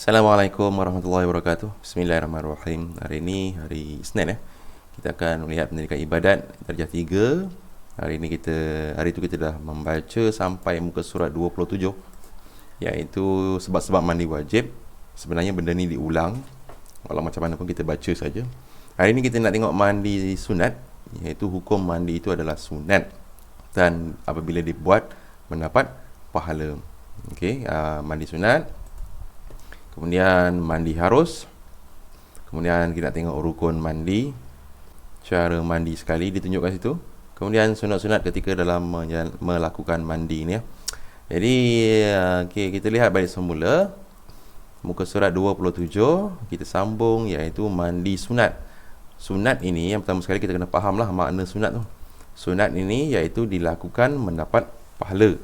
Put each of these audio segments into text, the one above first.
Assalamualaikum warahmatullahi wabarakatuh. Bismillahirrahmanirrahim. Hari ini hari Isnin. Kita akan melihat mendirikan ibadat darjah 3. Hari itu kita dah membaca sampai muka surat 27, iaitu sebab-sebab mandi wajib. Sebenarnya benda ni diulang, walau macam mana pun kita baca saja. Hari ini kita nak tengok mandi sunat, iaitu hukum mandi itu adalah sunat dan apabila dibuat mendapat pahala. Mandi sunat. Kemudian mandi harus. Kemudian kita tengok rukun mandi, cara mandi sekali ditunjukkan situ. Kemudian sunat-sunat ketika dalam melakukan mandi ni. Jadi kita lihat balik semula muka surat 27, kita sambung iaitu mandi sunat. Sunat ini yang pertama sekali kita kena fahamlah makna sunat tu. Sunat ini iaitu dilakukan mendapat pahala.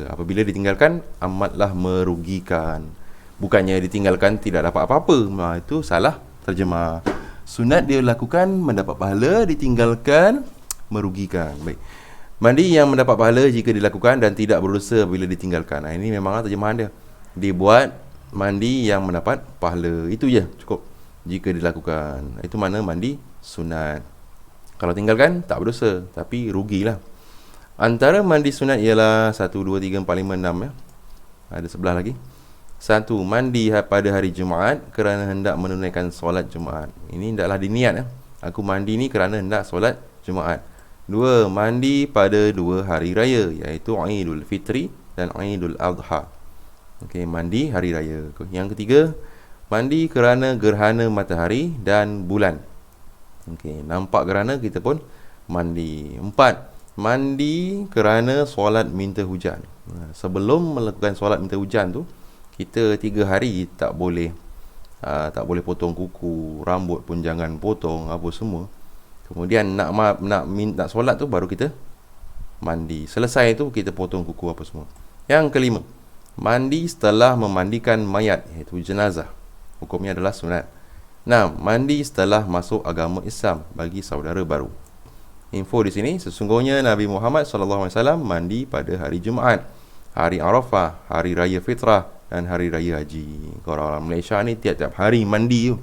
Apabila ditinggalkan amatlah merugikan. Bukannya ditinggalkan tidak dapat apa-apa. Itu salah terjemah. Sunat dia lakukan mendapat pahala, ditinggalkan merugikan. Baik. Mandi yang mendapat pahala jika dilakukan dan tidak berdosa bila ditinggalkan. Ini memanglah terjemahan dia. Dibuat mandi yang mendapat pahala. Itu je cukup. Jika dilakukan. Itu mana mandi sunat. Kalau tinggalkan tak berdosa, tapi rugilah. Antara mandi sunat ialah 1, 2, 3, 4, 5, 6 ya. Ada 11 lagi. 1. Mandi pada hari Jumaat kerana hendak menunaikan solat Jumaat. Ini hendaklah diniat ya. Aku mandi ni kerana hendak solat Jumaat. 2. Mandi pada 2 hari raya, iaitu Aidul Fitri dan Aidul Adha. Mandi hari raya. Yang ketiga, mandi kerana gerhana matahari dan bulan. Nampak gerhana kita pun mandi. 4. Mandi kerana solat minta hujan. Sebelum melakukan solat minta hujan tu, kita 3 hari tak boleh potong kuku, rambut pun jangan potong, apa semua. Kemudian nak solat tu baru kita mandi. Selesai tu kita potong kuku apa semua. Yang kelima, mandi setelah memandikan mayat, iaitu jenazah. Hukumnya adalah sunat. 6. Mandi setelah masuk agama Islam bagi saudara baru. Info di sini, sesungguhnya Nabi Muhammad SAW mandi pada hari Jumaat, hari Arafah, hari Raya Fitrah dan hari Raya Haji. Kalau orang Malaysia ni tiap-tiap hari mandi.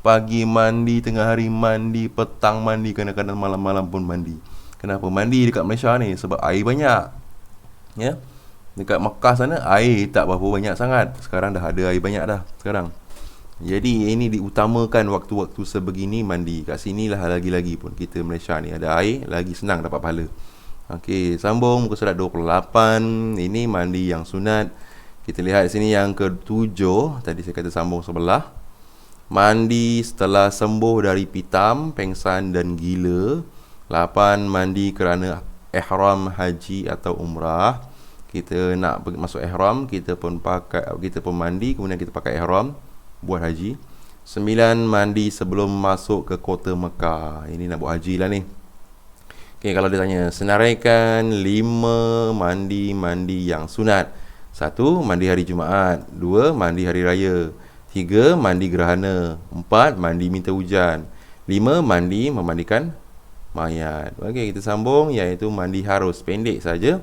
Pagi mandi, tengah hari mandi, petang mandi, kadang-kadang malam-malam pun mandi. Kenapa mandi dekat Malaysia ni? Sebab air banyak. Ya. Dekat Mekah sana air tak berapa banyak sangat. Sekarang dah ada air banyak dah sekarang. Jadi ini diutamakan waktu-waktu sebegini mandi. Kat sinilah lagi-lagi pun kita Malaysia ni ada air, lagi senang dapat pahala. Sambung muka surat 28. Ini mandi yang sunat. Kita lihat di sini yang ke-7. Tadi saya kata sambung sebelah. Mandi setelah sembuh dari pitam, pengsan dan gila. 8. Mandi kerana ihram haji atau umrah. Kita nak masuk ihram, kita pun mandi, kemudian kita pakai ihram buat haji. 9. Mandi sebelum masuk ke kota Mekah. Ini nak buat haji lah ni. Kalau dia tanya, senaraikan 5 mandi yang sunat. 1. Mandi hari Jumaat. 2. Mandi hari raya. 3. Mandi gerhana. 4. Mandi minta hujan. 5. Mandi memandikan mayat. Kita sambung, iaitu mandi harus. Pendek saja.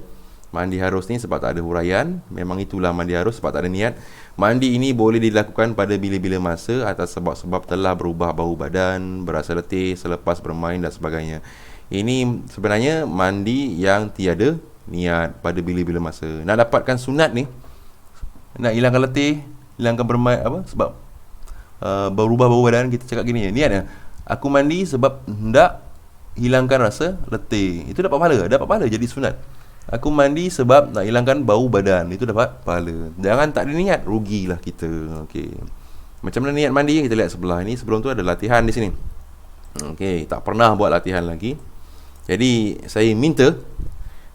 Mandi harus ni sebab tak ada huraian. Memang itulah mandi harus sebab tak ada niat. Mandi ini boleh dilakukan pada bila-bila masa atas sebab-sebab telah berubah bau badan, berasa letih selepas bermain dan sebagainya. Ini sebenarnya mandi yang tiada niat pada bila-bila masa. Nak dapatkan sunat ni, nak hilangkan letih, hilangkan bermain sebab berubah bau badan, kita cakap gini, niatnya aku mandi sebab hendak hilangkan rasa letih. Itu dapat pahala jadi sunat. Aku mandi sebab nak hilangkan bau badan. Itu dapat pahala. Jangan tak ada niat, rugilah kita. Macam mana niat mandi? Kita lihat sebelah ni. Sebelum tu ada latihan di sini. Tak pernah buat latihan lagi. Jadi saya minta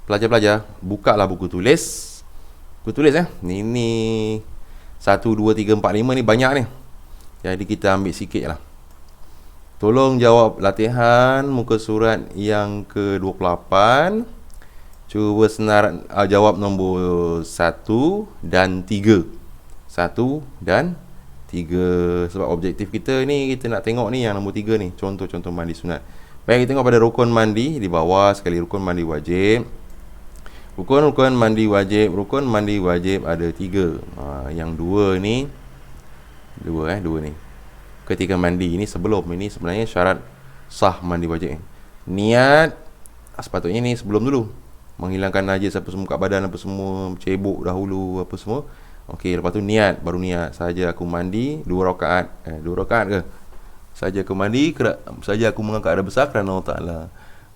pelajar-pelajar bukalah buku tulis. Buku tulis Ini 1, 2, 3, 4, 5 ni banyak ni. Jadi kita ambil sikit lah. Tolong jawab latihan muka surat yang ke-28. Cuba jawab nombor 1 dan 3. 1 dan 3. Sebab objektif kita ni, kita nak tengok ni yang nombor 3 ni. Contoh-contoh mandi sunat. Baik, kita tengok pada rukun mandi. Di bawah sekali rukun mandi wajib. Rukun-rukun mandi wajib. Rukun mandi wajib ada 3. Yang dua ni. Ketika mandi ini sebelum, ini sebenarnya syarat sah mandi wajib. Niat sepatutnya ni sebelum dulu. Menghilangkan najis apa semua kat badan, apa semua, cebok dahulu apa semua. Okey, lepas tu niat, baru niat saja aku mandi 2 rakaat. 2 rakaat ke? Saja aku mandi, saja aku mengangkat ada besar kerana Allah Taala.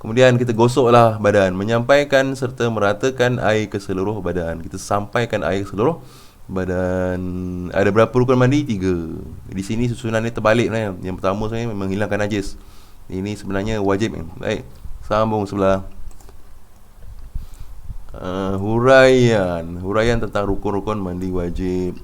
Kemudian kita gosoklah badan, menyampaikan serta meratakan air ke seluruh badan. Kita sampaikan air ke seluruh badan. Ada berapa rukun mandi? 3. Di sini susunan ni terbalik sebenarnya. Yang pertama sebenarnya menghilangkan najis. Ini sebenarnya wajib. Baik, sambung sebelah. Huraian tentang rukun-rukun mandi wajib.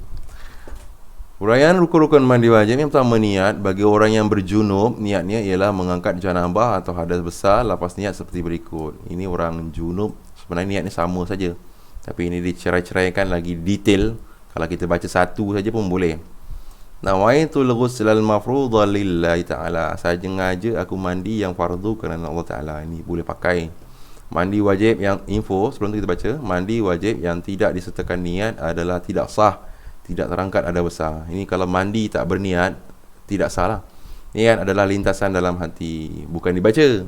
Huraian rukun-rukun mandi wajib. Yang pertama, niat. Bagi orang yang berjunub, niatnya ialah mengangkat janabah atau hadas besar. Lepas niat seperti berikut. Ini orang junub, sebenarnya niatnya sama saja, tapi ini dicerai-ceraikan lagi detail. Kalau kita baca satu saja pun boleh. Nawaitul ghuslal mafrudha lillahi ta'ala. Saya sengaja aku mandi yang fardu kerana Allah Ta'ala. Ini boleh pakai. Mandi wajib yang info sebelum tu kita baca. Mandi wajib yang tidak disertakan niat adalah tidak sah, tidak terangkat ada besar. Ini kalau mandi tak berniat, tidak sah lah. Niat adalah lintasan dalam hati, bukan dibaca.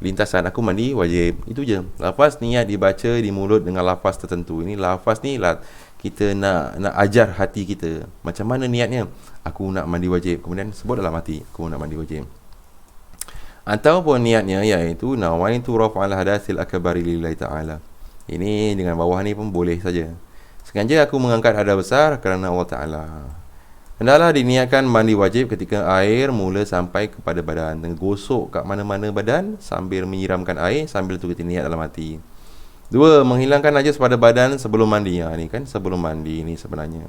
Lintasan aku mandi wajib, itu je. Lafaz niat dibaca di mulut dengan lafaz tertentu. Ini lafaz ni lah, kita nak ajar hati kita. Macam mana niatnya? Aku nak mandi wajib. Kemudian sebut dalam hati, aku nak mandi wajib. Ataupun niatnya iaitu nawaitu raf'al hadasil akbari lillahi ta'ala. Ini dengan bawah ni pun boleh saja. Sengaja aku mengangkat hadas besar kerana Allah Ta'ala. Hendaklah diniatkan mandi wajib ketika air mula sampai kepada badan. Gosok kat mana-mana badan sambil menyiramkan air, sambil tu kita niat dalam hati. 2. Menghilangkan najis pada badan sebelum mandi. Ni kan sebelum mandi ni sebenarnya.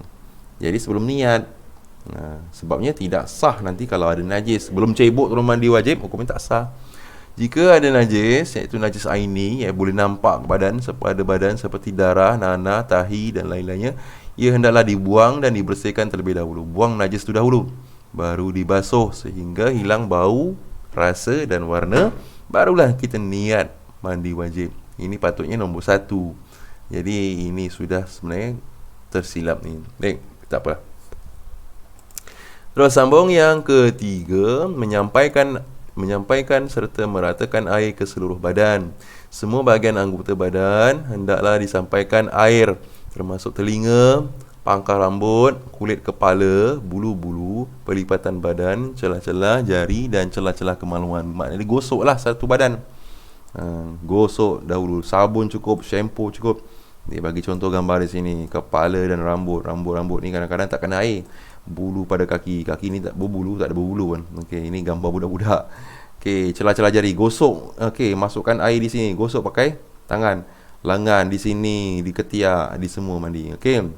Jadi sebelum niat. Sebabnya tidak sah nanti kalau ada najis. Sebelum cebok turun mandi wajib, hukumnya tak sah. Jika ada najis, iaitu najis aini, yang boleh nampak pada badan seperti darah, nanah, tahi dan lain-lainnya, ia hendaklah dibuang dan dibersihkan terlebih dahulu. Buang najis itu dahulu, baru dibasuh sehingga hilang bau, rasa dan warna. Barulah kita niat mandi wajib. Ini patutnya nombor 1. Jadi ini sudah sebenarnya tersilap ni. Baik, tak apalah. Terus sambung yang ketiga, menyampaikan serta meratakan air ke seluruh badan. Semua bahagian anggota badan hendaklah disampaikan air, termasuk telinga, pangkal rambut, kulit kepala, bulu-bulu, pelipatan badan, celah-celah jari dan celah-celah kemaluan. Maknanya gosoklah satu badan. Gosok dahulu, sabun cukup, shampoo cukup. Dia bagi contoh gambar di sini, kepala dan rambut. Rambut ni kadang-kadang tak kena air. Bulu pada kaki ni tak berbulu, tak ada berbulu kan. Okey, ini gambar budak-budak. Okey, celah-celah jari gosok. Okey, masukkan air di sini, gosok pakai tangan. Lengan di sini, di ketiak, di semua mandi. Okey.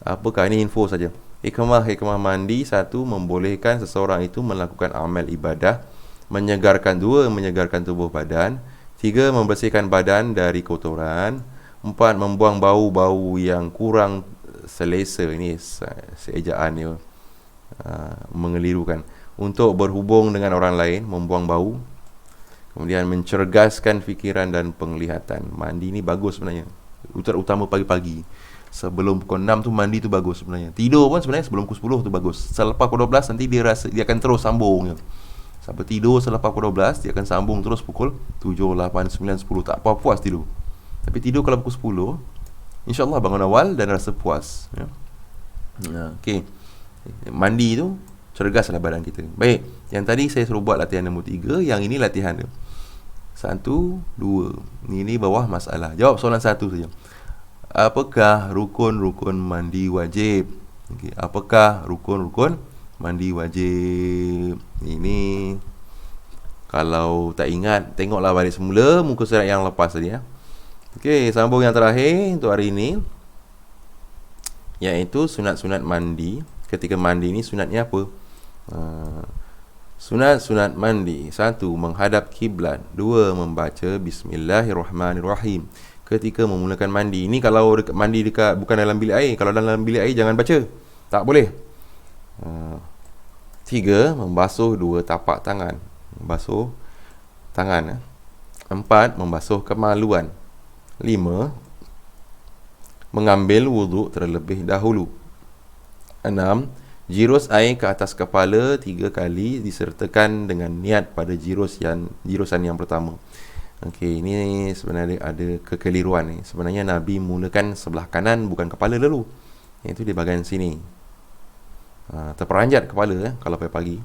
Apakah ini info saja. Hikmah mandi. 1. Membolehkan seseorang itu melakukan amal ibadah. Menyegarkan. 2. Menyegarkan tubuh badan. 3. Membersihkan badan dari kotoran. 4. Membuang bau-bau yang kurang selesa. Ini seejaan dia, mengelirukan. Untuk berhubung dengan orang lain, membuang bau. Kemudian mencergaskan fikiran dan penglihatan. Mandi ni bagus sebenarnya, utama pagi-pagi. Sebelum pukul 6 tu mandi tu bagus sebenarnya. Tidur pun sebenarnya sebelum pukul 10 tu bagus. Selepas pukul 12 nanti dia akan terus sambung. Sampai tidur selepas pukul 12, dia akan sambung terus pukul 7, 8, 9, 10. Tak puas tidur. Tapi tidur kalau pukul 10, InsyaAllah bangun awal dan rasa puas. Okey. Mandi tu cergaslah badan kita. Baik, yang tadi saya suruh buat latihan nombor 3, yang ini latihan dia. 1, 2. Ini bawah masalah. Jawab soalan 1 saja. Apakah rukun-rukun mandi wajib? Okey, apakah rukun-rukun mandi wajib? Ini kalau tak ingat, tengoklah balik semula muka surat yang lepas tadi ya. Okey, sambung yang terakhir untuk hari ini, iaitu sunat-sunat mandi. Ketika mandi ni sunatnya apa? Sunat-sunat mandi. 1. Menghadap kiblat. 2. Membaca Bismillahirrahmanirrahim ketika memulakan mandi. Ini kalau mandi dekat, bukan dalam bilik air. Kalau dalam bilik air jangan baca, tak boleh. 3. Membasuh 2 tapak tangan. Membasuh tangan. 4. Membasuh kemaluan. 5. Mengambil wuduk terlebih dahulu. 6. Jirus air ke atas kepala 3 kali disertakan dengan niat pada jirusan yang pertama. Okey, ini sebenarnya ada kekeliruan ni. Sebenarnya Nabi mulakan sebelah kanan bukan kepala dulu. Itu di bahagian sini. Terperanjat kepala kalau pagi.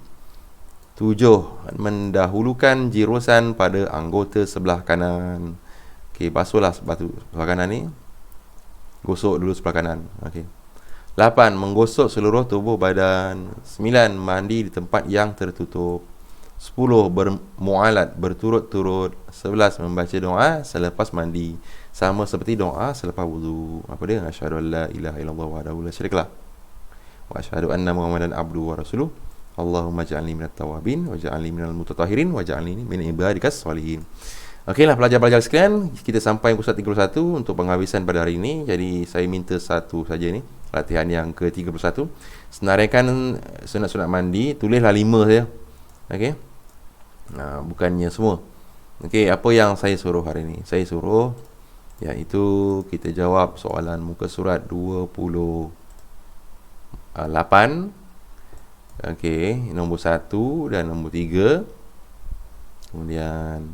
7. Mendahulukan jirusan pada anggota sebelah kanan. Okey, basuhlah sebelah kanan ni. Gosok dulu sebelah kanan. Okey. 8. Menggosok seluruh tubuh badan. 9. Mandi di tempat yang tertutup. 10. Bermualat berturut-turut. 11. Membaca doa selepas mandi, sama seperti doa selepas wudu. Apa dia? Asyhadu an la ilaha illallah wahdahu la syarika lah, wa asyhadu anna muhammadan abduhu wa rasuluh. Allahumma ja'alni minat tawabin wa ja'alni minal mutatahhirin wa ja'alni min ibadikas salihin. Okeylah pelajar-pelajar sekalian, kita sampai muka surat 31 untuk penghabisan pada hari ini. Jadi saya minta satu saja ni, latihan yang ke-31. Senaraikan sunat-sunat mandi, tulislah 5 saja. Okey. Bukannya semua. Okey, apa yang saya suruh hari ini? Saya suruh iaitu kita jawab soalan muka surat 28. Okey, nombor 1 dan nombor 3. Kemudian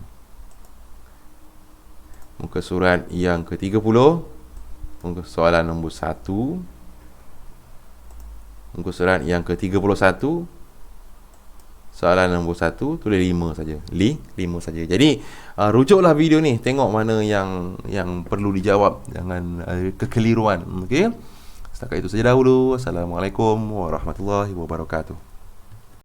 muka surat yang ke-30, muka soalan nombor 1. Muka surat yang ke-31, soalan nombor 1, tulis 5 saja. 5 saja. Jadi rujuklah video ni, tengok mana yang perlu dijawab, jangan kekeliruan. Okey. Setakat itu saja dahulu. Assalamualaikum warahmatullahi wabarakatuh.